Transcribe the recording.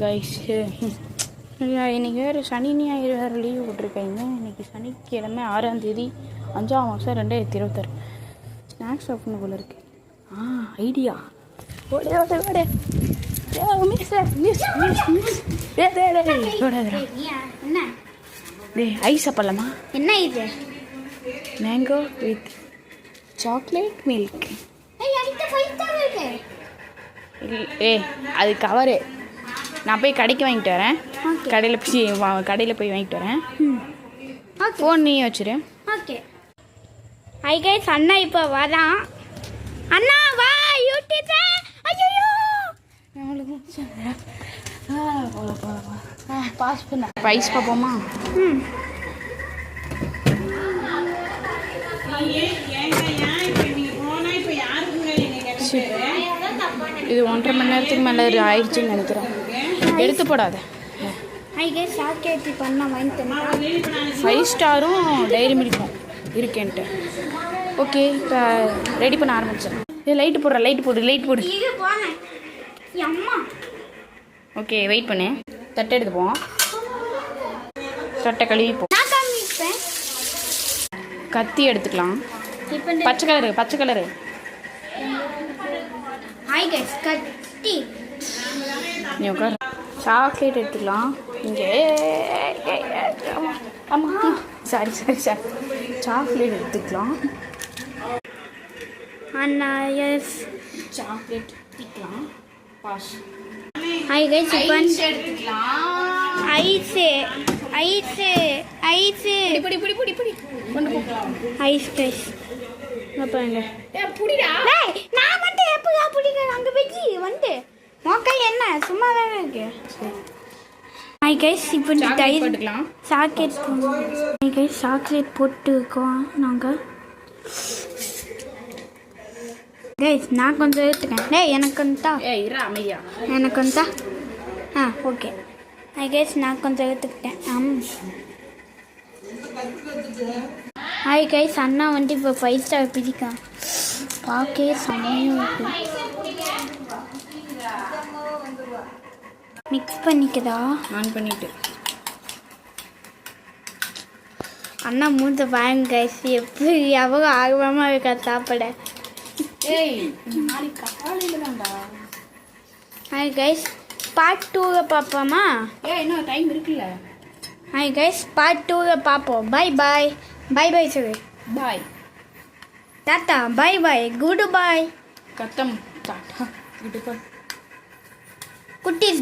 Guys இன்றைக்கி வேறு சனி ஞாயிறு வேறு லீவு விட்ருக்காங்க. இன்றைக்கி சனிக்கிழமை 6ஆம் தேதி 5ஆம் மாதம் 2026. ஸ்நாக்ஸ் சாப்பிட்ணும் போல இருக்கு. ஐடியா ஓடே ஓடே ஓடே ஐஸ் சாப்பிடலாமா? என்ன இது? Mango with chocolate milk. அது கவரு. நான் போய் கடைக்கு வாங்கிட்டு வரேன். கடையில் போய் வாங்கிட்டு வரேன். ஃபோன் நீ வச்சுரு. ஓகே. ஐ கைஸ், அண்ணா இப்போ வரான். அண்ணா வா யூடியூப். ஐயோ பாஸ் பண்ண ஐஸ் பார்ப்போமா? இது 1.5 மணி நேரத்துக்கு மேலே ஆயிடுச்சுன்னு நினைக்கிறேன். எடுத்து போடாத. ஐ கைஸ், சாக்லேட் பண்ண வாங்கிட்டேன். 5 ஸ்டாரும் டைரி மில்க்கும் இருக்கேன்ட்டு. ஓகே, இப்போ ரெடி பண்ண ஆரம்பிச்சேன். லைட்டு போடுற, லைட் போடு. ஓகே, வெயிட் பண்ணு. தட்டை எடுத்து போவோம். தட்டை கழுவி போ. கத்தி எடுத்துக்கலாம். பச்சை கலரு. ஹாய் கைஸ், கத்தி. நீ உட்கார். சாக்லேட் எடுத்துக்கலாம். இங்கே ஆமாம், சாரி சாக்லேட் எடுத்துக்கலாம். அண்ணா எஸ், சாக்லேட் எடுத்துக்கலாம். பாஸ். ஹாய் கைஸ், இப்போ எடுத்துக்கலாம். ஐஸ் இப்படி கொண்டு போ. ஐஸ் கைஸ் பாருங்க. புடிடா. நான் மட்டும் எப்போ பிடிக்கிறேன்? அங்கே வெஜ்ஜி வந்துட்டு மோக்கா என்ன சும்மா தானே இருக்கு. ஹாய் கைஸ், இப்போ போட்டுக்கலாம். சாக்லேட் போட்டுக்கோம் நாங்கள். கைஸ், நான் கொஞ்சம் எடுத்துக்கேன். எனக்கு வந்துட்டா. அமைதியா எனக்கு வந்துட்டா. ஓகே. ஹாய் கைஸ், நான் கொஞ்சம் எடுத்துக்கிட்டேன். ஹாய் கைஸ், அண்ணா வந்துட்டு இப்போ 5 ஸ்டார் பிடிக்கும். பாக்கே செம்மையாக இருக்கு. மிக்ஸ் பண்ணிக்குதா? ஆன் பண்ணிட்டு அண்ணா மூத்த பாருங்க கைஸ், எப்படி எவ்வளோ ஆர்வமாக இருக்கா சாப்பிட. ஹாய் கைஸ், பார்ட் 2 பார்ப்போமா? இன்னும் டைம் இருக்குல்ல. ஹாய் கைஸ், பார்ட் 2 பார்ப்போம். பை சொல்லு. Bye tata, bye good bye. கத்தம் டாட்டா குட் பாய் குட்டீஸ்.